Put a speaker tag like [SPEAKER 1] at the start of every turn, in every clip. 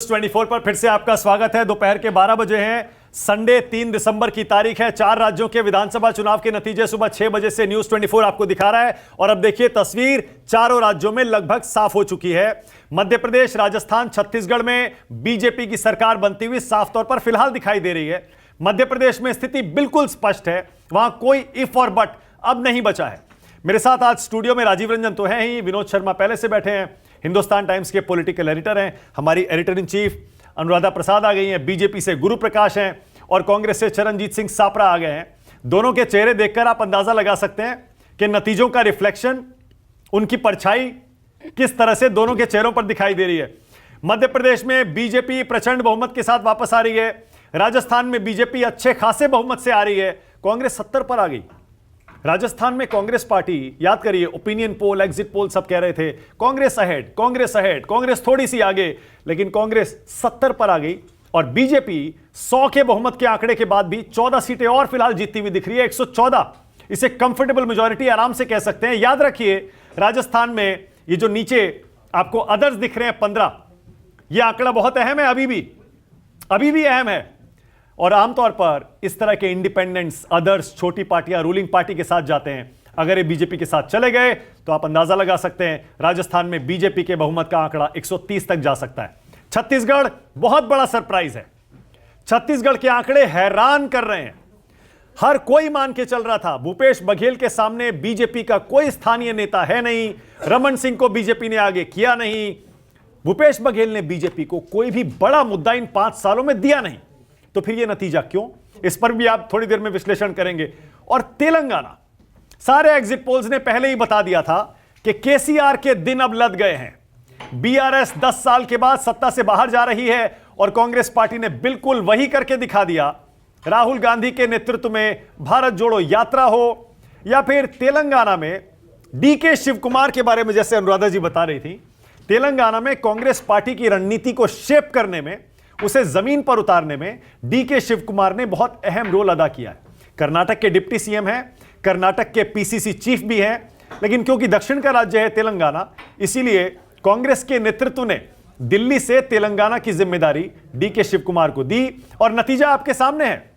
[SPEAKER 1] 24 पर फिर से आपका स्वागत है। दोपहर के 12 बजे हैं, संडे 3 दिसंबर की तारीख है। 4 राज्यों के विधानसभा चुनाव के नतीजे सुबह 6 बजे से न्यूज 24 आपको दिखा रहा है। और अब देखिए तस्वीर चारों राज्यों में लगभग साफ हो चुकी है। मध्य प्रदेश, राजस्थान, छत्तीसगढ़ में बीजेपी की सरकार बनती हुई साफ तौर पर फिलहाल दिखाई दे रही है। मध्य प्रदेश में स्थिति बिल्कुल स्पष्ट है, वहां कोई इफ और बट अब नहीं बचा है। मेरे साथ आज स्टूडियो में राजीव रंजन तो है ही, विनोद शर्मा पहले से बैठे हैं, हिंदुस्तान टाइम्स के पॉलिटिकल एडिटर हैं, हमारी editor in chief Anuradha Prasad आ गई हैं, बीजेपी से गुरु प्रकाश हैं और कांग्रेस से चरणजीत सिंह सापरा आ गए हैं। दोनों के चेहरे देखकर आप अंदाजा लगा सकते हैं कि नतीजों का रिफ्लेक्शन, उनकी परछाई किस तरह से दोनों के चेहरों पर दिखाई दे रही है। मध्य प्रदेश में बीजेपी प्रचंड बहुमत के साथ वापस आ रही है। राजस्थान में बीजेपी अच्छे खासे बहुमत से आ रही है। कांग्रेस 70 पर आ गई। राजस्थान में कांग्रेस पार्टी, याद करिए, ओपिनियन पोल, एग्जिट पोल सब कह रहे थे कांग्रेस अहेड, कांग्रेस अहेड, कांग्रेस थोड़ी सी आगे, लेकिन कांग्रेस 70 पर आ गई। और बीजेपी 100 के बहुमत के आंकड़े के बाद भी 14 सीटें और फिलहाल जीतती हुई दिख रही है। 114, इसे कंफर्टेबल मेजॉरिटी आराम से कह सकते हैं। याद रखिए, राजस्थान में ये जो नीचे आपको अदर्स दिख रहे हैं 15, यह आंकड़ा बहुत अहम है, अभी भी अहम है। और आमतौर पर इस तरह के इंडिपेंडेंट्स, अदर्स, छोटी पार्टियां रूलिंग पार्टी के साथ जाते हैं। अगर ये बीजेपी के साथ चले गए तो आप अंदाजा लगा सकते हैं राजस्थान में बीजेपी के बहुमत का आंकड़ा 130 तक जा सकता है। छत्तीसगढ़ बहुत बड़ा सरप्राइज है। छत्तीसगढ़ के आंकड़े हैरान कर रहे हैं। हर कोई मान के चल रहा था भूपेश बघेल के सामने बीजेपी का कोई स्थानीय नेता है नहीं, रमन सिंह को बीजेपी ने आगे किया नहीं, भूपेश बघेल ने बीजेपी को कोई भी बड़ा मुद्दा इन 5 सालों में दिया नहीं। तो फिर यह नतीजा क्यों, इस पर भी आप थोड़ी देर में विश्लेषण करेंगे। और तेलंगाना, सारे एग्जिट पोल्स ने पहले ही बता दिया था कि केसीआर के दिन अब लद गए हैं। बीआरएस 10 साल के बाद सत्ता से बाहर जा रही है और कांग्रेस पार्टी ने बिल्कुल वही करके दिखा दिया। राहुल गांधी के नेतृत्व में भारत जोड़ो यात्रा हो या फिर तेलंगाना में डीके शिव कुमार के बारे में जैसे अनुराधा जी बता रही थी, तेलंगाना में कांग्रेस पार्टी की रणनीति को शेप करने में, उसे जमीन पर उतारने में डीके शिव कुमार ने बहुत अहम रोल अदा किया है। कर्नाटक के डिप्टी सीएम हैं, कर्नाटक के पीसीसी चीफ भी हैं, लेकिन क्योंकि दक्षिण का राज्य है तेलंगाना, इसीलिए कांग्रेस के नेतृत्व ने दिल्ली से तेलंगाना की जिम्मेदारी डीके शिव कुमार को दी। और नतीजा आपके सामने है।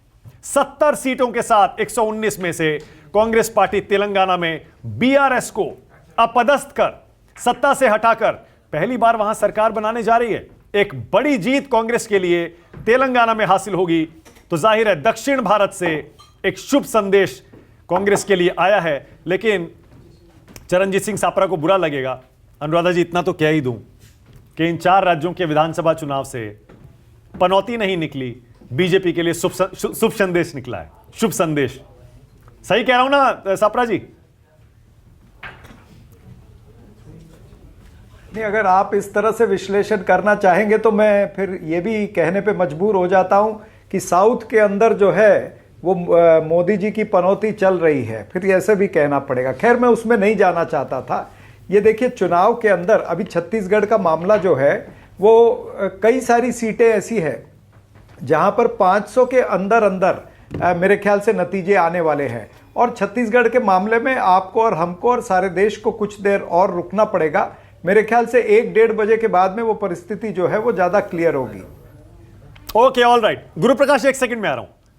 [SPEAKER 1] 70 सीटों के साथ 119 में से कांग्रेस पार्टी तेलंगाना में बीआरएस को अपदस्थ कर, सत्ता से हटाकर पहली बार वहां सरकार बनाने जा रही है। एक बड़ी जीत कांग्रेस के लिए तेलंगाना में हासिल होगी तो जाहिर है दक्षिण भारत से एक शुभ संदेश कांग्रेस के लिए आया है। लेकिन चरणजीत सिंह सापरा को बुरा लगेगा। अनुराधा जी, इतना तो कह ही दूं कि इन 4 राज्यों के विधानसभा चुनाव से पनौती नहीं निकली, बीजेपी के लिए शुभ संदेश निकला है। शुभ संदेश, सही कह रहा हूं ना सापरा जी?
[SPEAKER 2] नहीं, अगर आप इस तरह से विश्लेषण करना चाहेंगे तो मैं फिर ये भी कहने पे मजबूर हो जाता हूं कि साउथ के अंदर जो है वो मोदी जी की पनौती चल रही है, फिर ऐसे भी कहना पड़ेगा। खैर, मैं उसमें नहीं जाना चाहता था। ये देखिए, चुनाव के अंदर अभी छत्तीसगढ़ का मामला जो है वो कई सारी सीटें ऐसी है जहां पर 500 के अंदर मेरे ख्याल से नतीजे आने वाले हैं। और छत्तीसगढ़ के मामले में आपको और हमको और सारे देश को कुछ देर और रुकना पड़ेगा। मेरे ख्याल से 1-1.5 बजे के बाद में वो परिस्थिति जो है वो ज्यादा क्लियर होगी।
[SPEAKER 1] Okay, all right. गुरु प्रकाश, 1 सेकंड में आ रहा हूं।